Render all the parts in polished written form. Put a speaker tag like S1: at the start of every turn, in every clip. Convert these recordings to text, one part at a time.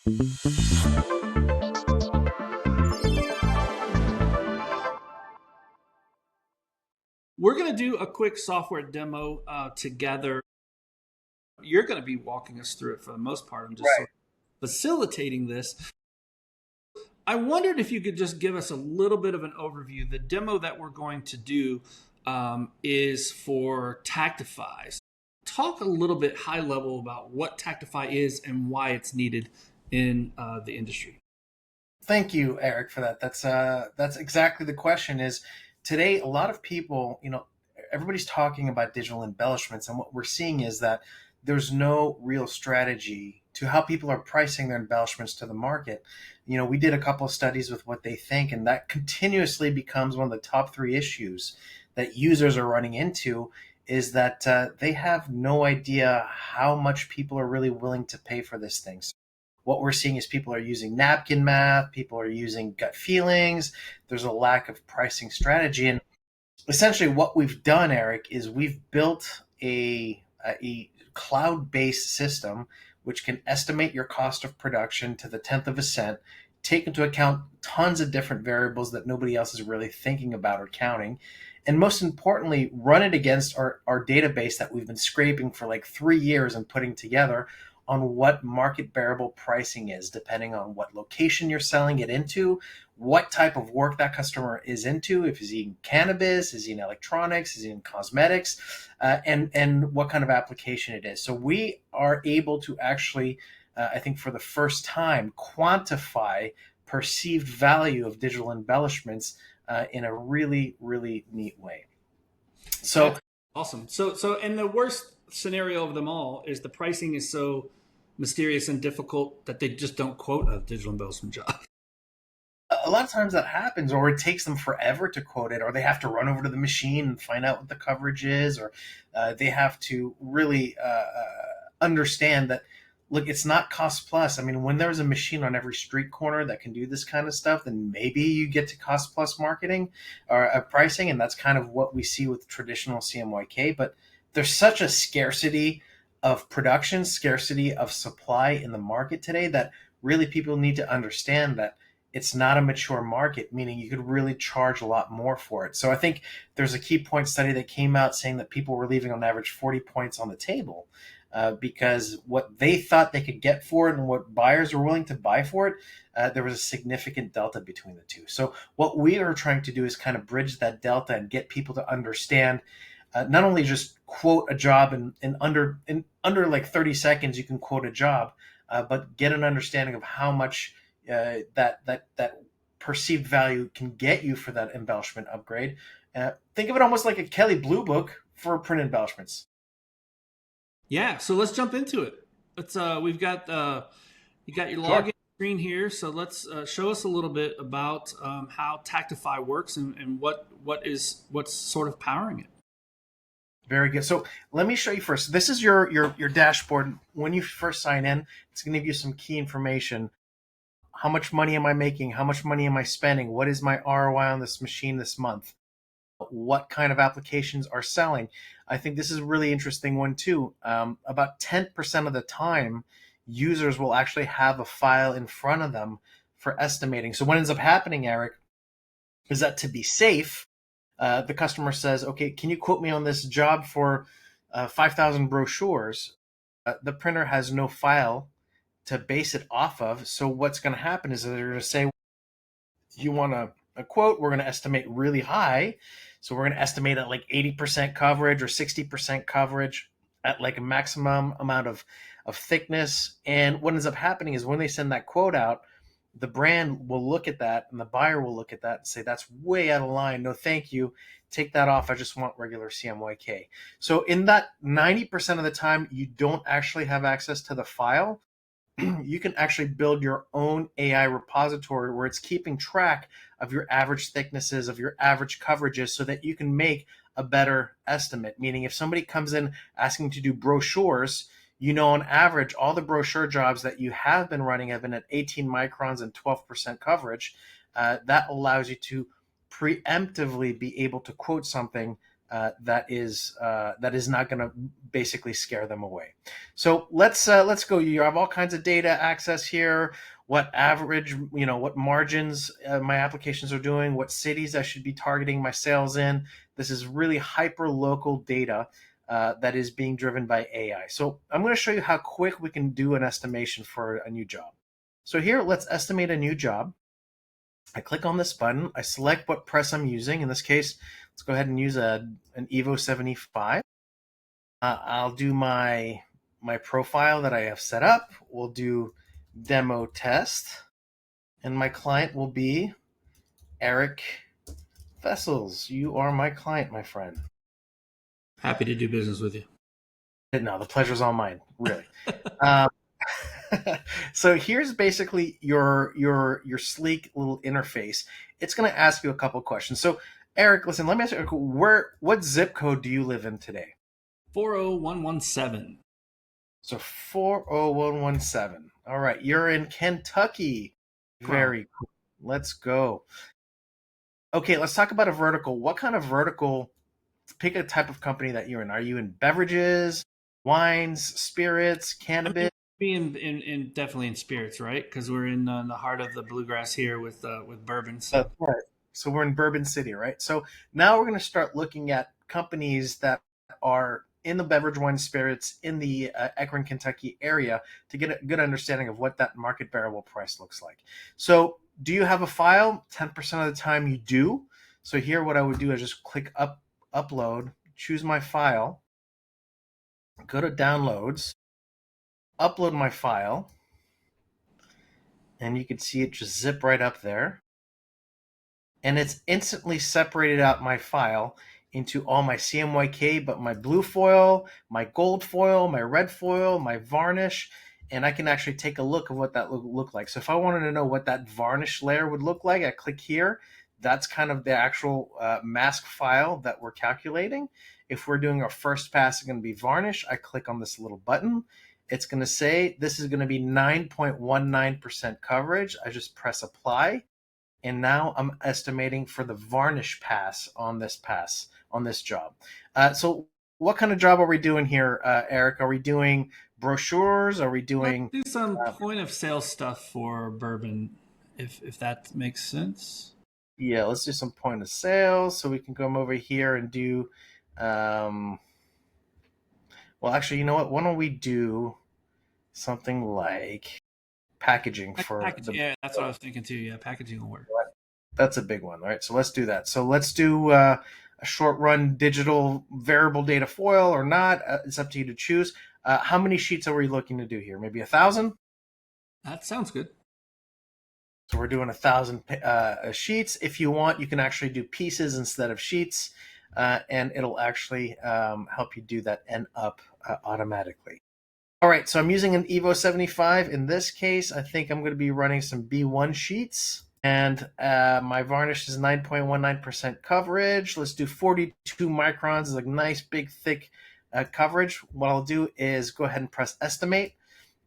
S1: We're going to do a quick software demo together. You're going to be walking us through it for the most part. I'm just
S2: Right.
S1: sort of facilitating this. I wondered if you could just give us a little bit of an overview. The demo that we're going to do is for Taktify. Talk a little bit high level about what Taktify is and why it's needed in the industry.
S2: Thank you, Eric, for that. That's exactly the question. Is today a lot of people, everybody's talking about digital embellishments, and what we're seeing is that there's no real strategy to how people are pricing their embellishments to the market. We did a couple of studies with what they think, and that continuously becomes one of the top three issues that users are running into. Is that they have no idea how much people are really willing to pay for this thing. What we're seeing is people are using napkin math, people are using gut feelings. There's a lack of pricing strategy. And essentially what we've done, Eric, is we've built a cloud-based system which can estimate your cost of production to the tenth of a cent, take into account tons of different variables that nobody else is really thinking about or counting, and most importantly, run it against our database that we've been scraping for like 3 years and putting together on what market bearable pricing is, depending on what location you're selling it into, what type of work that customer is into, if he's in cannabis, is he in electronics, is he in cosmetics, and what kind of application it is. So we are able to actually, I think for the first time, quantify perceived value of digital embellishments in a really, really neat way. So
S1: That's awesome. And the worst scenario of them all is the pricing is so mysterious and difficult that they just don't quote a digital embellishment job.
S2: a lot of times that happens, or it takes them forever to quote it, or they have to run over to the machine and find out what the coverage is, or they have to really understand that, look, it's not cost plus. I mean, when there's a machine on every street corner that can do this kind of stuff, then maybe you get to cost plus marketing or pricing, and that's kind of what we see with traditional CMYK. But there's such a scarcity of production, scarcity of supply in the market today that really people need to understand that it's not a mature market, meaning you could really charge a lot more for it. So I think there's a key point study that came out saying that people were leaving on average 40 points on the table because what they thought they could get for it and what buyers were willing to buy for it, there was a significant delta between the two. So what we are trying to do is kind of bridge that delta and get people to understand not only just quote a job in under like 30 seconds you can quote a job, but get an understanding of how much that perceived value can get you for that embellishment upgrade. Think of it almost like a Kelly Blue Book for print embellishments.
S1: Yeah, so let's jump into it. Let's we've got you got your
S2: Sure.
S1: login screen here, so let's show us a little bit about how Taktify works and what's sort of powering it.
S2: Very good. So let me show you first. This is your dashboard. When you first sign in, it's going to give you some key information. How much money am I making? How much money am I spending? What is my ROI on this machine this month? What kind of applications are selling? I think this is a really interesting one too. About 10% of the time, users will actually have a file in front of them for estimating. So what ends up happening, Eric, is that to be safe, the customer says, okay, can you quote me on this job for 5,000 brochures? The printer has no file to base it off of. So what's going to happen is they're going to say, you want a quote, we're going to estimate really high. So we're going to estimate at like 80% coverage or 60% coverage at like a maximum amount of thickness. And what ends up happening is when they send that quote out, the brand will look at that and the buyer will look at that and say, that's way out of line. No, thank you. Take that off. I just want regular CMYK. So in that 90% of the time, you don't actually have access to the file. You can actually build your own AI repository where it's keeping track of your average thicknesses, of your average coverages, so that you can make a better estimate. Meaning if somebody comes in asking to do brochures, on average, all the brochure jobs that you have been running have been at 18 microns and 12% coverage. That allows you to preemptively be able to quote something that is not going to basically scare them away. So let's go. You have all kinds of data access here. What average, what margins my applications are doing, what cities I should be targeting my sales in. This is really hyper local data that is being driven by AI. So I'm going to show you how quick we can do an estimation for a new job. So here, let's estimate a new job. I click on this button. I select what press I'm using. In this case, let's go ahead and use an Evo 75. I'll do my profile that I have set up. We'll do demo test, and my client will be Eric Vessels. You are my client, my friend.
S1: Happy to do business with you.
S2: No, the pleasure's all mine, really. So here's basically your sleek little interface. It's going to ask you a couple questions. So Eric, listen, let me ask you, what zip code do you live in today?
S1: 40117.
S2: So 40117. All right, you're in Kentucky. Very cool. Let's go. Okay, let's talk about a vertical. What kind of vertical? Pick a type of company that you're in. Are you in beverages, wines, spirits, cannabis?
S1: Be in definitely in spirits, right? Because we're in the heart of the bluegrass here with bourbon. So.
S2: That's right. So we're in Bourbon City, right? So now we're going to start looking at companies that are in the beverage, wine, spirits in the Akron, Kentucky area to get a good understanding of what that market variable price looks like. So do you have a file? 10% of the time you do. So here what I would do is just click upload, choose my file, go to downloads, upload my file, and you can see it just zip right up there. And it's instantly separated out my file into all my CMYK, but my blue foil, my gold foil, my red foil, my varnish, and I can actually take a look of what that look like. So if I wanted to know what that varnish layer would look like, I click here. That's kind of the actual mask file that we're calculating. If we're doing our first pass, it's going to be varnish. I click on this little button. It's going to say this is going to be 9.19% coverage. I just press apply. And now I'm estimating for the varnish pass on this job. So what kind of job are we doing here, Eric? Are we doing brochures? Are we doing...
S1: Let's do some point of sale stuff for bourbon, if that makes sense.
S2: Yeah, let's do some point of sale. So we can come over here and do... well, actually, you know what? Why don't we do something like packaging for...
S1: Yeah, that's what I was thinking too. Yeah, packaging will work.
S2: That's a big one, right? So let's do that. So let's do a short run digital variable data foil or not. It's up to you to choose. How many sheets are we looking to do here? Maybe 1,000?
S1: That sounds good.
S2: So we're doing 1,000 sheets. If you want, you can actually do pieces instead of sheets, and it'll actually help you do that end up automatically. All right, so I'm using an Evo 75. In this case, I think I'm going to be running some B1 sheets. And my varnish is 9.19% coverage. Let's do 42 microns. It's like nice, big, thick coverage. What I'll do is go ahead and press estimate,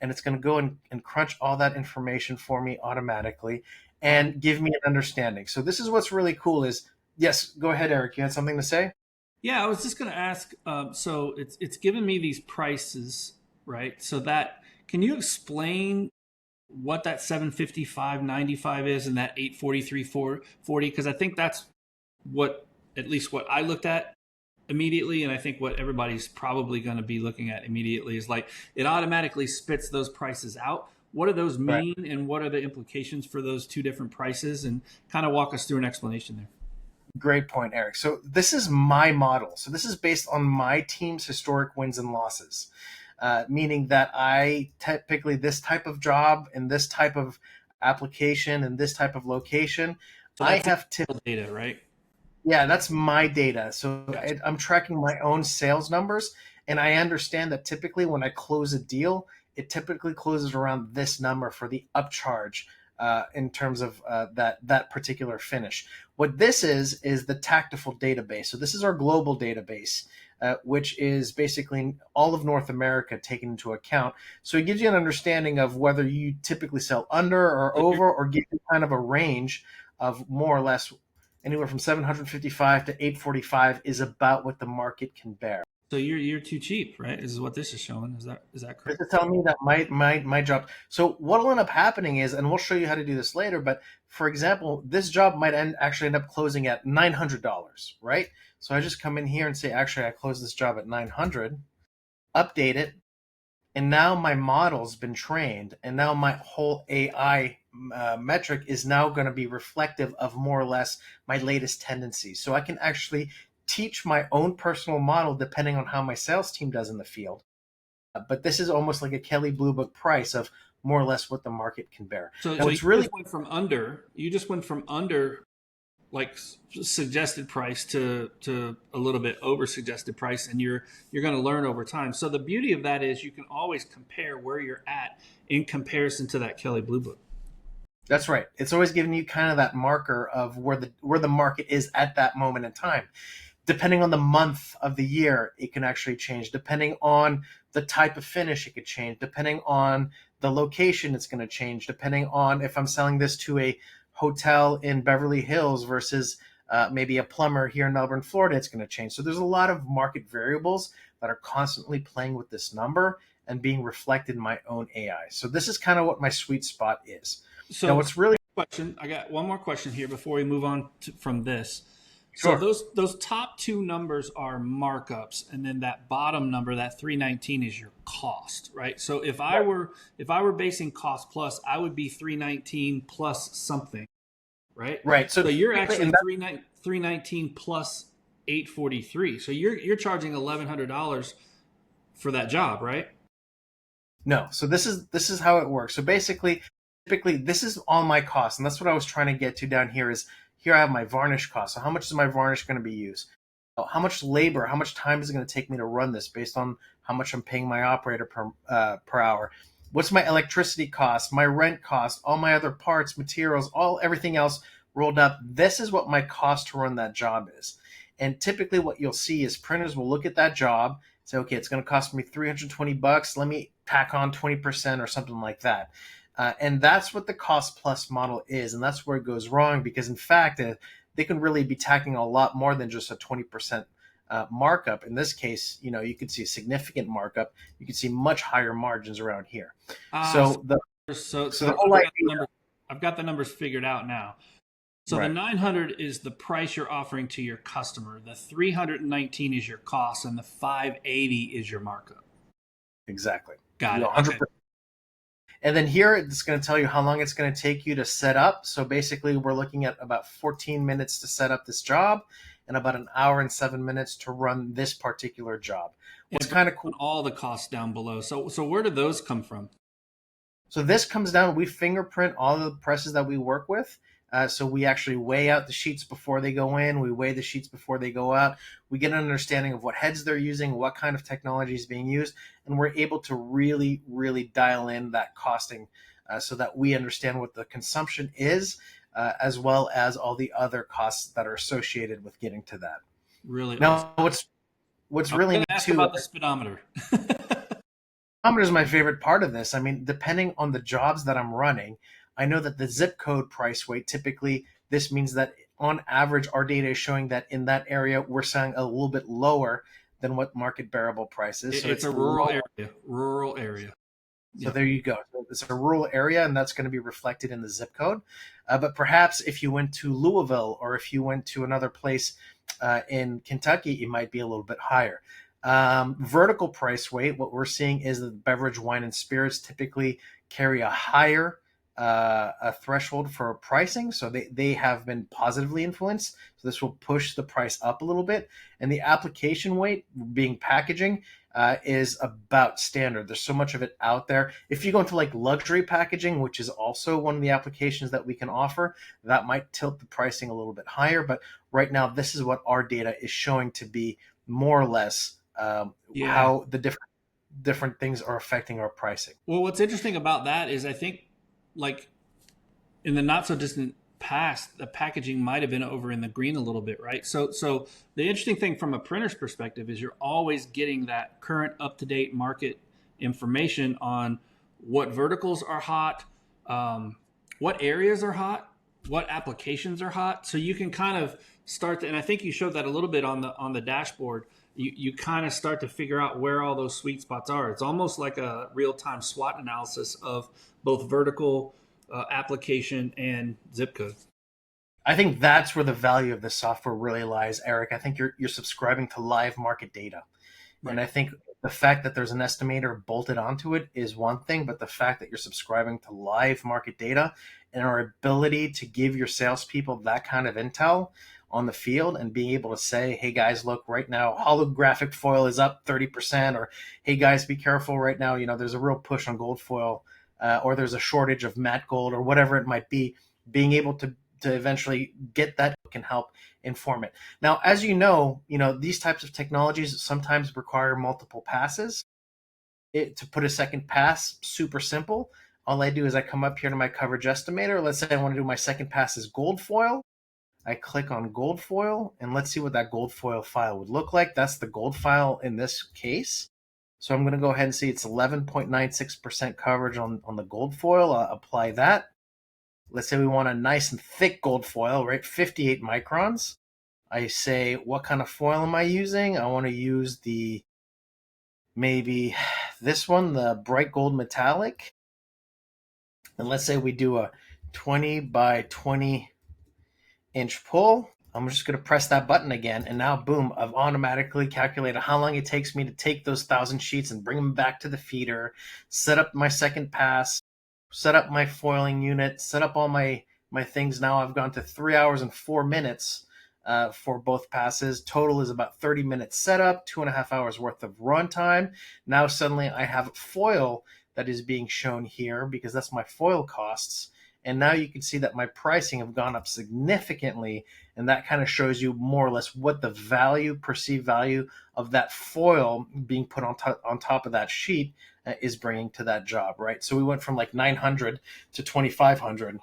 S2: and it's going to go and crunch all that information for me automatically and give me an understanding. So this is what's really cool is, yes, go ahead, Eric. You had something to say?
S1: Yeah, I was just going to ask. So it's given me these prices, right? So that, can you explain what that 755.95 is and that 843.40? Because I think that's what, at least what I looked at immediately, and I think what everybody's probably going to be looking at immediately is like it automatically spits those prices out. What do those mean, right? And what are the implications for those two different prices? And kind of walk us through an explanation there.
S2: Great point, Eric. So this is my model. So this is based on my team's historic wins and losses. Meaning that I typically, this type of job and this type of application and this type of location,
S1: so I have data, right?
S2: Yeah, that's my data. So
S1: Gotcha.
S2: I'm tracking my own sales numbers, and I understand that typically when I close a deal, it typically closes around this number for the upcharge in terms of that particular finish. What this is the Taktiful database. So this is our global database. Which is basically all of North America taken into account. So it gives you an understanding of whether you typically sell under or over, or give you kind of a range of more or less anywhere from 755 to 845 is about what the market can bear.
S1: So you're too cheap, right? This is what this is showing. Is that
S2: This
S1: correct?
S2: is telling me that my job. So what will end up happening is, and we'll show you how to do this later, but for example, this job might actually end up closing at $900, right? So I just come in here and say, actually, I closed this job at 900, update it, and now my model's been trained, and now my whole AI metric is now going to be reflective of more or less my latest tendencies. So I can actually teach my own personal model depending on how my sales team does in the field. But this is almost like a Kelly Blue Book price of more or less what the market can bear.
S1: So
S2: Now,
S1: you
S2: it's really
S1: just went from under. You just went from under like suggested price to a little bit over suggested price, and you're going to learn over time. So the beauty of that is you can always compare where you're at in comparison to that Kelly Blue Book.
S2: that's right. It's always giving you kind of that marker of where the market is at that moment in time. Depending on the month of the year, it can actually change. Depending on the type of finish, it could change. Depending on the location, it's going to change. Depending on if I'm selling this to a hotel in Beverly Hills versus maybe a plumber here in Melbourne, Florida, it's going to change. So there's a lot of market variables that are constantly playing with this number and being reflected in my own AI. So this is kind of what my sweet spot is. Now,
S1: So
S2: what's really
S1: question, I got one more question here before we move on from this. So
S2: sure.
S1: those top two numbers are markups, and then that bottom number, that 319, is your cost, right? So if I were basing cost plus, I would be 319 plus something, right?
S2: Right. So
S1: So you're
S2: typically,
S1: actually
S2: and that,
S1: 319 plus 843. So you're charging $1,100 for that job, right?
S2: no. So this is how it works. So basically, typically this is all my costs, and that's what I was trying to get to down here. Is here I have my varnish cost. So how much is my varnish going to be used? How much labor? How much time is it going to take me to run this based on how much I'm paying my operator per hour? What's my electricity cost? My rent cost? All my other parts, materials, all everything else rolled up. This is what my cost to run that job is. And typically, what you'll see is printers will look at that job, say, okay, it's going to cost me $320. Let me tack on 20% or something like that. And that's what the cost plus model is. And that's where it goes wrong because, in fact, they can really be tacking a lot more than just a 20% markup. In this case, you could see a significant markup. You could see much higher margins around here.
S1: Ah,
S2: So the
S1: so
S2: the whole idea,
S1: I've got the numbers figured out now. So the
S2: right?
S1: 900 is the price you're offering to your customer. The 319 is your cost, and the 580 is your markup.
S2: Exactly.
S1: Got
S2: You
S1: it. Okay.
S2: 100%. And then here it's going to tell you how long it's going to take you to set up. So basically, we're looking at about 14 minutes to set up this job and about an hour and 7 minutes to run this particular job.
S1: And
S2: What's
S1: it breaks
S2: kind of
S1: down
S2: cool.
S1: all the costs down below. So where do those come from?
S2: So this comes down, we fingerprint all the presses that we work with. So we actually weigh out the sheets before they go in. We weigh the sheets before they go out. We get an understanding of what heads they're using, what kind of technology is being used, and we're able to really, really dial in that costing so that we understand what the consumption is, as well as all the other costs that are associated with getting to that.
S1: Really awesome.
S2: Now, what's
S1: I was
S2: really
S1: going
S2: neat
S1: to ask
S2: too.
S1: about the speedometer.
S2: Speedometer is my favorite part of this. I mean, depending on the jobs that I'm running, I know that the zip code price weight, typically this means that on average, our data is showing that in that area, we're selling a little bit lower than what market bearable price is. So
S1: It's
S2: it's
S1: a rural
S2: lower.
S1: area. Rural area.
S2: So
S1: Yeah.
S2: there you go. So it's a rural area, and that's going to be reflected in the zip code. But perhaps if you went to Louisville or if you went to another place in Kentucky, it might be a little bit higher. Vertical price weight, what we're seeing is that beverage, wine, and spirits typically carry a higher a threshold for pricing. So they have been positively influenced. So this will push the price up a little bit. And the application weight, being packaging, is about standard. There's so much of it out there. If you go into like luxury packaging, which is also one of the applications that we can offer, that might tilt the pricing a little bit higher. But right now, this is what our data is showing to be more or less
S1: Yeah.
S2: how the different things are affecting our pricing.
S1: Well, what's interesting about that is I think, like, in the not so distant past, the packaging might have been over in the green a little bit, right? So the interesting thing from a printer's perspective is you're always getting that current up to date market information on what verticals are hot, what areas are hot, what applications are hot, so you can kind of start to, and I think you showed that a little bit on the dashboard. You kind of start to figure out where all those sweet spots are. It's almost like a real-time SWOT analysis of both vertical application and zip code.
S2: I think that's where the value of this software really lies, Eric. I think you're subscribing to live market data.
S1: Right.
S2: And I think the fact that there's an estimator bolted onto it is one thing, but the fact that you're subscribing to live market data and our ability to give your salespeople that kind of intel on the field and being able to say, hey guys, look, right now holographic foil is up 30%, or hey guys, be careful right now, there's a real push on gold foil, or there's a shortage of matte gold, or whatever it might be. Being able to eventually get that can help inform it. Now, as these types of technologies sometimes require multiple passes. To put a second pass, super simple. All I do is I come up here to my coverage estimator. Let's say I want to do my second pass is gold foil. I click on gold foil, and let's see what that gold foil file would look like. That's the gold file in this case. So I'm going to go ahead and see it's 11.96% coverage on the gold foil. I'll apply that. Let's say we want a nice and thick gold foil, right? 58 microns. I say, what kind of foil am I using? I want to use maybe this one, the bright gold metallic. And let's say we do a 20 by 20 inch pull. I'm just going to press that button again. And now, boom, I've automatically calculated how long it takes me to take those 1,000 sheets and bring them back to the feeder, set up my second pass, set up my foiling unit, set up all my things. Now I've gone to 3 hours and 4 minutes for both passes. Total is about 30 minutes setup, 2.5 hours worth of runtime. Now suddenly I have foil that is being shown here because that's my foil costs. And now you can see that my pricing have gone up significantly. And that kind of shows you more or less what the perceived value of that foil being put on top of that sheet is bringing to that job, right? So we went from like 900 to 2,500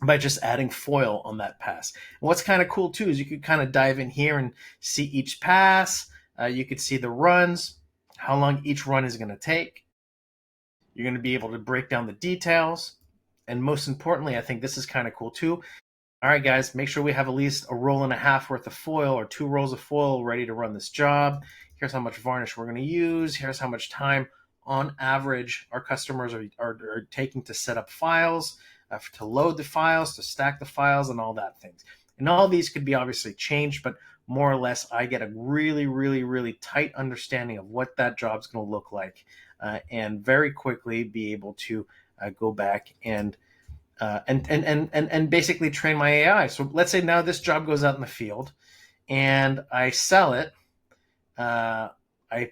S2: by just adding foil on that pass. And what's kind of cool too is you could kind of dive in here and see each pass. You could see the runs, how long each run is going to take. You're going to be able to break down the details. And most importantly, I think this is kind of cool too. All right, guys, make sure we have at least a roll and a half worth of foil or 2 rolls of foil ready to run this job. Here's how much varnish we're going to use. Here's how much time on average our customers are taking to set up files, to load the files, to stack the files, and all that things. And all these could be obviously changed, but more or less I get a really, really, really tight understanding of what that job's going to look like, and very quickly be able to go back and basically train my AI. So let's say now this job goes out in the field and I sell it. I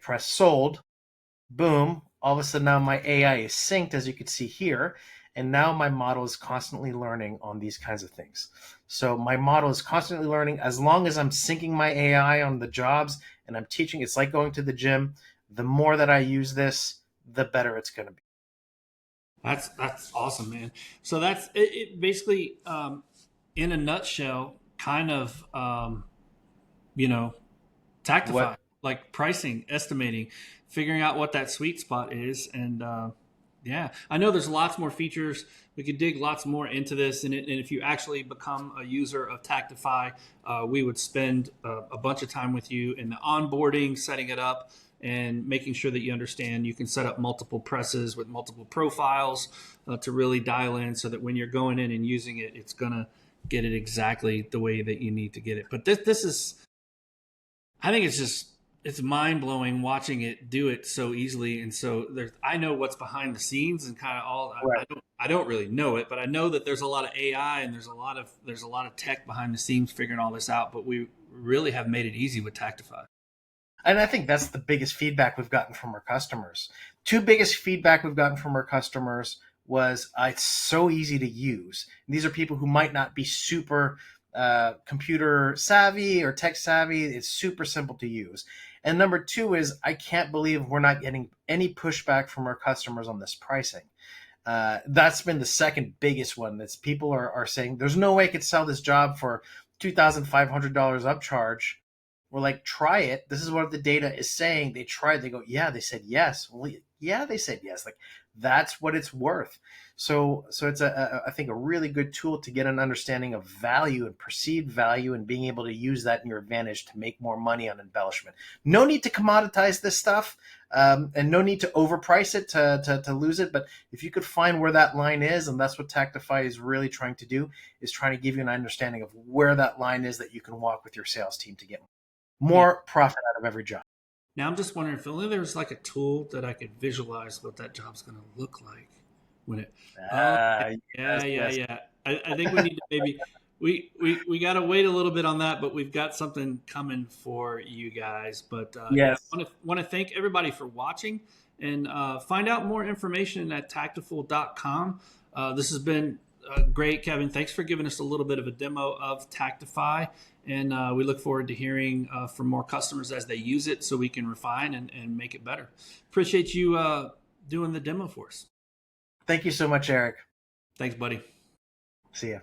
S2: press sold. Boom. All of a sudden now my AI is synced, as you can see here. And now my model is constantly learning on these kinds of things. So my model is constantly learning as long as I'm syncing my AI on the jobs and I'm teaching. It's like going to the gym. The more that I use this, the better it's going to be.
S1: That's awesome, man. So that's it basically, in a nutshell, kind of, Taktify, like pricing, estimating, figuring out what that sweet spot is. And yeah, I know there's lots more features. We could dig lots more into this. And if you actually become a user of Taktify, we would spend a bunch of time with you in the onboarding, setting it up, and making sure that you understand you can set up multiple presses with multiple profiles to really dial in so that when you're going in and using it, it's going to get it exactly the way that you need to get it. But this is, I think it's mind blowing watching it do it so easily. And so I know what's behind the scenes and kind of all,
S2: Right.
S1: I don't really know it, but I know that there's a lot of AI and there's a lot of tech behind the scenes figuring all this out, but we really have made it easy with Taktify.
S2: And I think that's the biggest feedback we've gotten from our customers. Two biggest feedback we've gotten from our customers was it's so easy to use. And these are people who might not be super computer savvy or tech savvy. It's super simple to use. And number two is I can't believe we're not getting any pushback from our customers on this pricing. That's been the second biggest one. That's people are saying there's no way I could sell this job for $2,500 upcharge. We're like, try it. This is what the data is saying. They tried. They go, yeah. They said yes. Well, yeah, they said yes. Like that's what it's worth. So it's I think a really good tool to get an understanding of value and perceived value, and being able to use that in your advantage to make more money on embellishment. No need to commoditize this stuff, and no need to overprice it to lose it. But if you could find where that line is, and that's what Taktify is really trying to do, is trying to give you an understanding of where that line is that you can walk with your sales team to get more profit out of every job.
S1: Now I'm just wondering if only there's like a tool that I could visualize what that job's going to look like when it. Oh, yeah. I think we need to maybe we got to wait a little bit on that, but we've got something coming for you guys. But
S2: Yes.
S1: I want to thank everybody for watching, and find out more information at Taktiful.com. This has been great, Kevin. Thanks for giving us a little bit of a demo of Taktify. And we look forward to hearing from more customers as they use it, so we can refine and make it better. Appreciate you doing the demo for us.
S2: Thank you so much, Eric.
S1: Thanks, buddy.
S2: See ya.